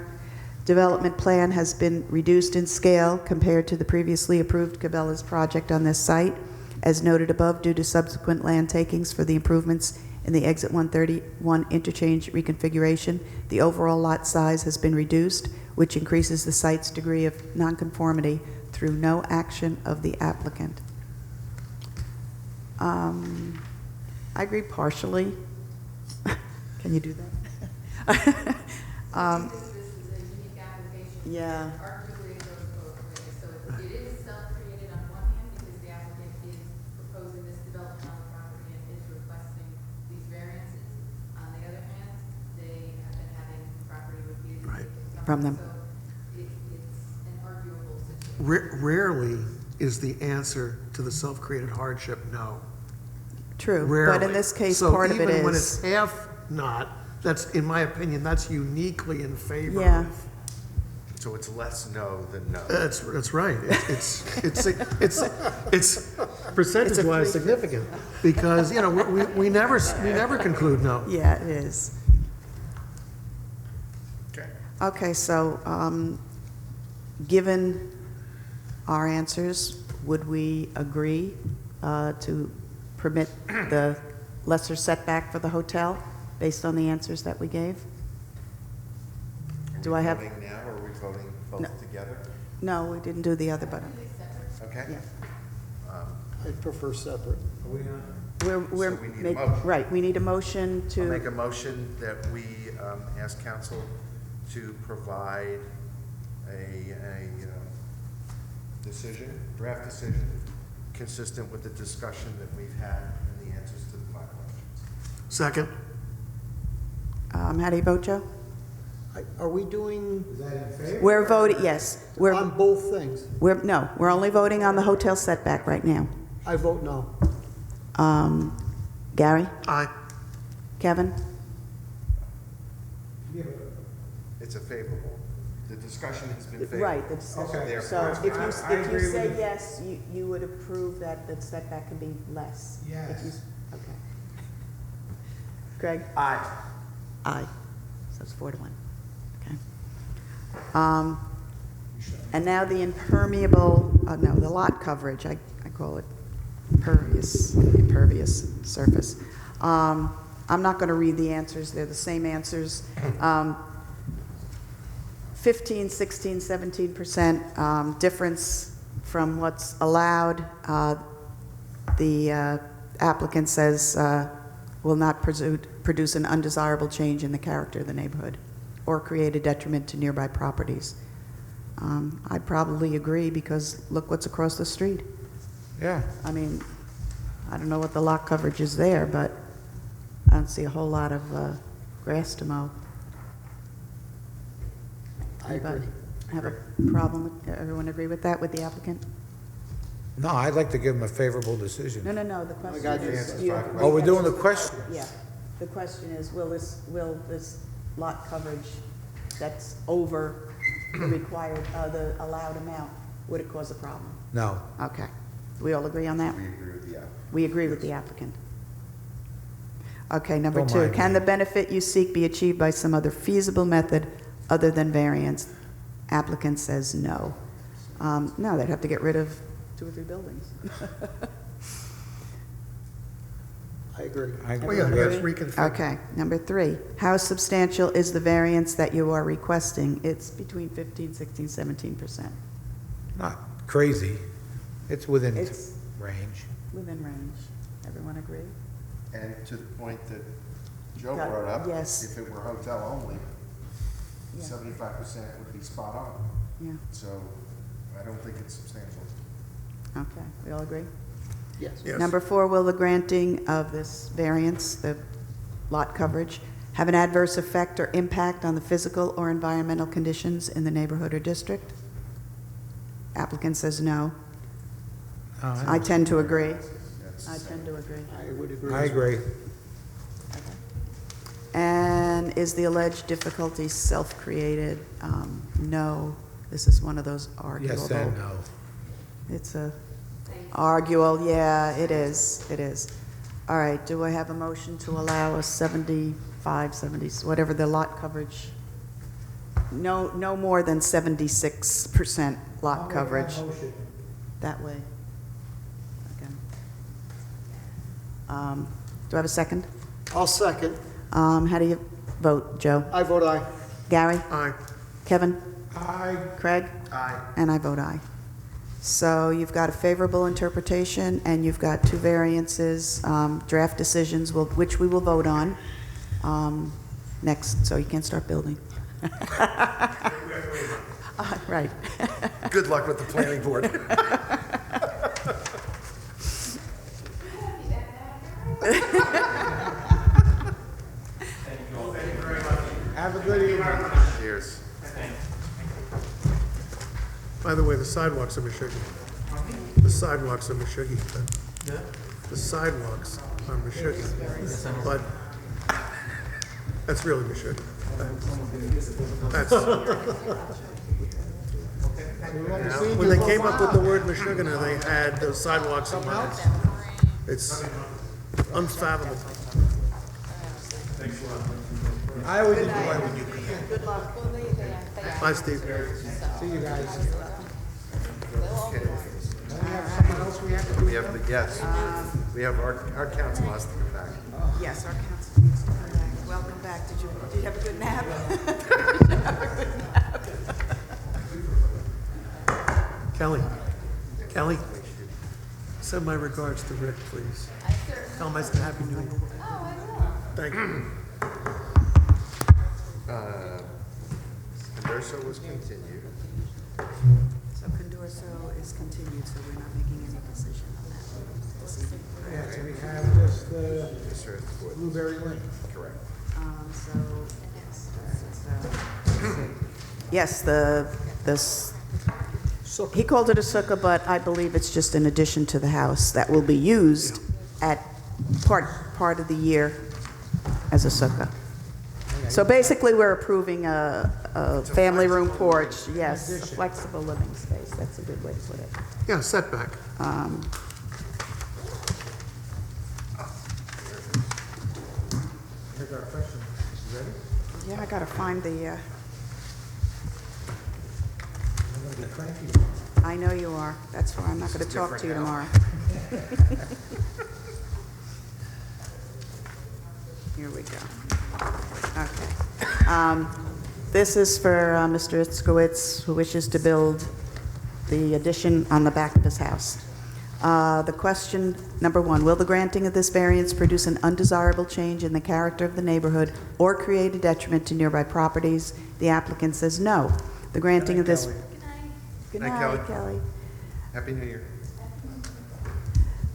development plan has been reduced in scale compared to the previously approved Cabela's project on this site, as noted above, due to subsequent land takings for the improvements in the Exit 131 interchange reconfiguration. The overall lot size has been reduced, which increases the site's degree of nonconformity through no action of the applicant. I agree partially. Can you do that? I think this is a unique application. Yeah. Arguably, it goes both ways. So it is self-created on one hand because the applicant is proposing this development on the property and is requesting these variances. On the other hand, they have been having property reviewed Right. From them. So it's an arguable situation. Rarely is the answer to the self-created hardship no. True, Rarely. but in this case, So part of it even when is. it's half not, that's, in my opinion, that's uniquely in favor Yeah. of. So it's less no than no. That's right. It's percentage-wise significant, because, we never conclude no. Yeah, it is. Okay. Okay, so, given our answers, would we agree to permit the lesser setback for the hotel based on the answers that we gave? Do I have? Are we voting now, or are we voting both No. together? No, we didn't do the other, but, Okay. yeah. I prefer separate. Are we on? We're So we need a make- motion. Right, we need a motion I'll make to, a motion that we ask council to provide a decision, draft decision, consistent with the discussion that we've had and the answers to the 5 questions. Second? how do you vote, Joe? Are we doing Is that in favor? We're voting, yes. on both things? No, we're only voting on the hotel setback right now. I vote no. Gary? Aye. Kevin? It's a favorable. The discussion has been favorable. Right, the discussion. Okay. So if you, I if you agree say with- yes, you would approve that the setback could be less? If you Yes. s- Okay. Greg? Aye. Aye. So it's 4-1. Okay. And now the impermeable, the lot coverage, I call it impervious surface. I'm not going to read the answers, they're the same answers. 15, 16, 17% difference from what's allowed. The applicant says will not produce an undesirable change in the character of the neighborhood or create a detriment to nearby properties. I'd probably agree because look what's across the street. Yeah. I mean, I don't know what the lot coverage is there, but I don't see a whole lot of grass to mow. I agree. Anybody have a problem with, everyone agree with that, with the applicant? No, I'd like to give them a favorable decision. No, the question got is. you. Oh, we're doing the question? Yeah, the question is, will this lot coverage that's over the required, the allowed amount, would it cause a problem? No. Okay, we all agree on that? We agree with the applicant. We agree with the applicant. Okay, number Don't 2, mind can me. the benefit you seek be achieved by some other feasible method other than variance? Applicant says no. No, they'd have to get rid of 2 or 3 buildings. I agree. I Oh, yeah, agree. yes, reconfigure. Okay, number 3, how substantial is the variance that you are requesting? It's between 15, 16, 17%. Not crazy. It's within It's range. within range. Everyone agree? And to the point that Joe Got it. brought up, Yes. if it were hotel only, Yeah. 75% would be spot on. Yeah, So I don't think it's substantial. okay, we all agree? Yes. Yes. Number 4, will the granting of this variance, the lot coverage, have an adverse effect or impact on the physical or environmental conditions in the neighborhood or district? Applicant says no. I tend to agree. I tend to agree. I would agree. I agree. And is the alleged difficulty self-created? No. This is one of those arguable. Yes and no. It's a arguable, yeah, it is, it is. All right, do I have a motion to allow a 75, 70, whatever the lot coverage? No more than 76% lot coverage. That way. Okay. Do I have a second? I'll second. How do you vote, Joe? I vote aye. Gary? Aye. Kevin? Aye. Craig? Aye. And I vote aye. So you've got a favorable interpretation, and you've got 2 variances, draft decisions, which we will vote on next, so you can't start building. Right. Good luck with the planning board. Have a good evening. Cheers. By the way, the sidewalks are Meshuggah. The sidewalks are Meshuggah. The sidewalks are Meshuggah. But that's really Meshuggah. That's, when they came up with the word Meshuggah, they had those sidewalks in mind. It's unfathomable. I always enjoy when you come in. Good luck. Bye, Steve. See you guys. Don't we have someone else we have to do? We have the, yes, we have our council has to come back. Yes, our council needs to come back. Welcome back. Did you have a good nap? Kelly. Send my regards to Rick, please. I certainly. Tell him I said Happy New Year. Oh, I will. Thank you. Converso was continued. So Condorso is continued, so we're not making any decision on that this evening. Yeah, so we have just the Mr. Wood. Blueberry Lane. Correct. Yes, he called it a sukkah, but I believe it's just an addition to the house that will be used at part of the year as a sukkah. So basically, we're approving a family room porch, yes, a flexible living space, that's a good way to put it. Yeah, setback. Here's our question. You ready? Yeah, I gotta find the, I'm gonna be cranky. I know you are, that's why I'm not gonna talk to you tomorrow. Here we go. Okay. This is for Mr. Itzkowitz, who wishes to build the addition on the back of his house. The question, number one, will the granting of this variance produce an undesirable change in the character of the neighborhood or create a detriment to nearby properties? The applicant says no. The granting of this... Good Night, night, Kelly. Kelly. Happy New Year.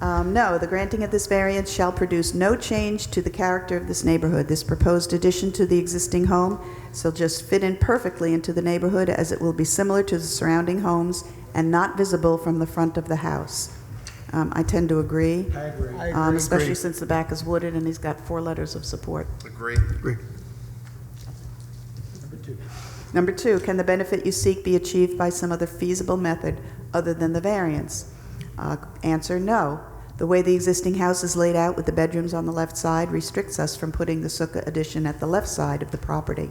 No, the granting of this variance shall produce no change to the character of this neighborhood. This proposed addition to the existing home shall just fit in perfectly into the neighborhood, as it will be similar to the surrounding homes and not visible from the front of the house. I tend to agree. I agree. Especially since the back is wooded and he's got 4 letters of support. Agree. Agree. Number 2. Number 2, can the benefit you seek be achieved by some other feasible method other than the variance? Answer, no. The way the existing house is laid out with the bedrooms on the left side restricts us from putting the sukkah addition at the left side of the property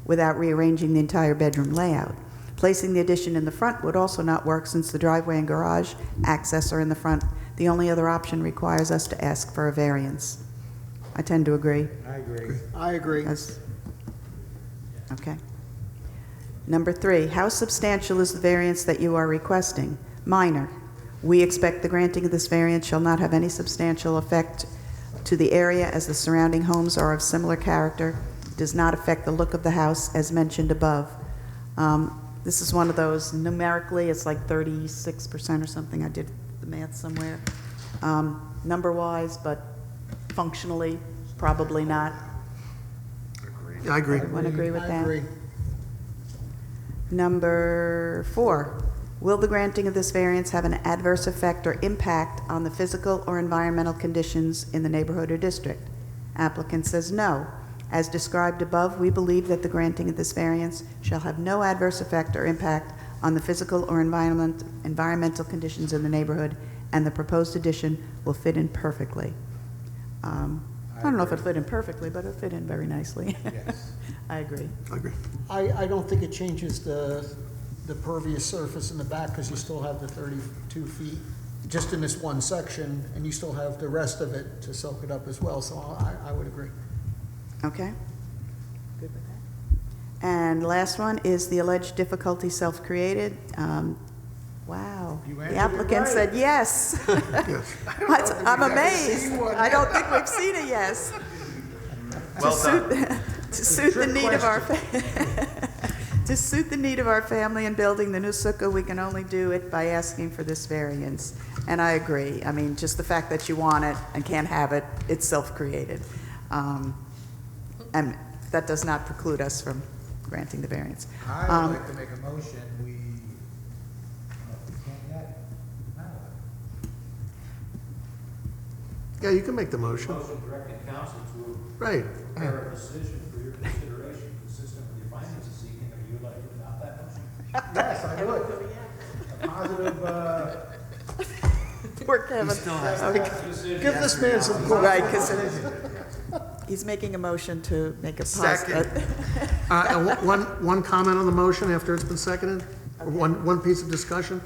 without rearranging the entire bedroom layout. Placing the addition in the front would also not work, since the driveway and garage access are in the front. The only other option requires us to ask for a variance. I tend to agree. I agree. I agree. Okay. Number 3, how substantial is the variance that you are requesting? Minor. We expect the granting of this variance shall not have any substantial effect to the area, as the surrounding homes are of similar character. It does not affect the look of the house as mentioned above. This is one of those, numerically, it's like 36% or something. I did the math somewhere. Number-wise, but functionally, probably not. Agreed. I agree. Everyone agree with I that? agree. Number 4, will the granting of this variance have an adverse effect or impact on the physical or environmental conditions in the neighborhood or district? Applicant says no. As described above, we believe that the granting of this variance shall have no adverse effect or impact on the physical or environmental conditions in the neighborhood, and the proposed addition will fit in perfectly. I don't know if it fit in perfectly, but it fit in very nicely. Yes. I agree. I agree. I don't think it changes the pervious surface in the back, because you still have the 32 feet just in this one section, and you still have the rest of it to soak it up as well, so I would agree. Okay? Good with that. And last one, is the alleged difficulty self-created? Wow. You The answered it applicant right. said yes. Yes. I'm amazed. I don't think we've seen a yes. Well done. To suit the need of our, to suit the need of our family in building the new sukkah, we can only do it by asking for this variance. And I agree. I mean, just the fact that you want it and can't have it, it's self-created. And that does not preclude us from granting the variance. I would like to make a motion, we can't yet. Yeah, you can make the motion. Motion directing council to Right. prepare a decision for your consideration consistent with your findings this evening. Are you like to adopt that motion? Yes, I would. A positive, Poor Kevin. Give this man some credit. Right, because he's making a motion to make a Second. One comment on the motion after it's been seconded? One piece of discussion?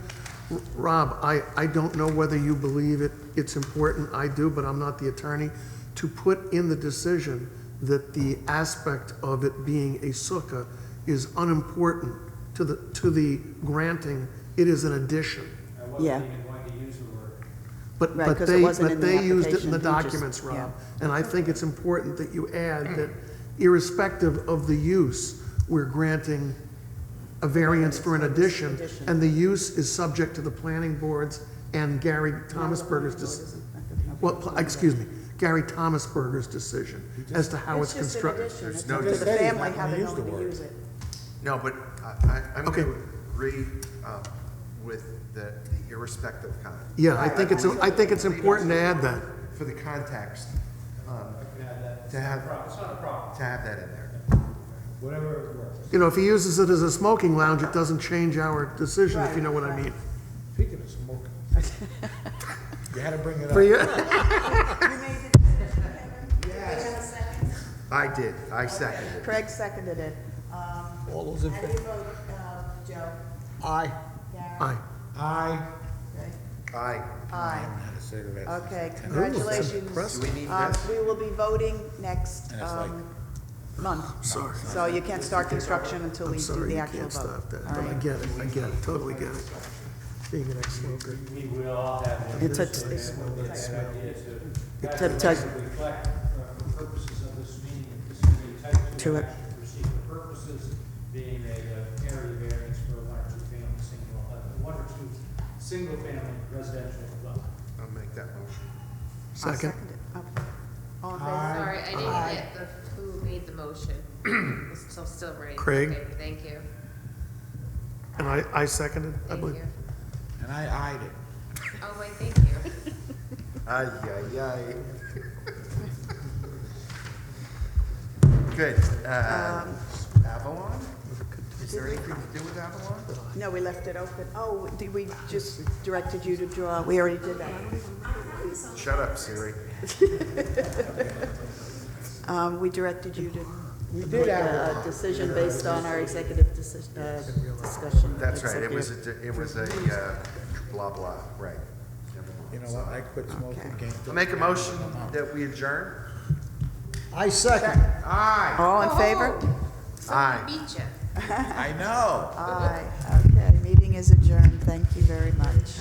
Rob, I don't know whether you believe it's important, I do, but I'm not the attorney, to put in the decision that the aspect of it being a sukkah is unimportant to the granting. It is an addition. I wasn't Yeah. even going to use the word. But, Right, but 'cause it they, wasn't in but the they used it in the application, he just- documents, Rob. yeah. And I think it's important that you add that irrespective of the use, we're granting a variance for an addition, and the use is subject to the planning board's and Gary Thomasberger's decision. Well, excuse me, Gary Thomasberger's decision as to how it's constructed. There's no To the Just said he's family not gonna having use the only to word. use it. No, but I'm Okay. going to agree with the irrespective comment. Yeah, I think it's important to add that. For the context, It's not a problem. to have that in there. Whatever works. You know, if he uses it as a smoking lounge, it doesn't change our decision, if you know what I mean. Speaking of smoking, you had to bring it For up. you, I did, I seconded it. Craig seconded it. All those in How do you favor? vote, Joe? Aye. Gary? aye. Aye. Okay. Aye. Aye. Had a cigarette. Okay, Do congratulations. we need Um, this? We will be voting next And it's like- month, Sorry. so you can't start construction until we I'm do sorry, the you actual can't vote. stop that, All but I right. get it, totally get it. Being an ex-smoker. We will all have. It's a- that it's- idea to To- reflect, for purposes of this meeting, this is a type To two it. action procedure purposes, being a area variance for one or two single family residential dwelling. I'll make that motion. I'll Second. it. Okay. All in favor? Sorry, I didn't get who made the motion. It's still right. Craig. Okay, thank you. And I seconded, I Thank believe. you. And I eyed it. Oh, wait, thank you. Ay, ay, ay. Good. Avalon? Is there anything to do with Avalon? No, we left it open. Oh, we just directed you to draw, we already did that. Shut up, Siri. We directed you to did make have a decision based on our executive discussion. That's right, it executive. was a blah, blah, right. You know what, I quit smoking. Okay. came to- I'll make a motion that we adjourn. I second. Aye. All in favor? Aye. Someone beat you. I know. Aye. Okay, meeting is adjourned. Thank you very much.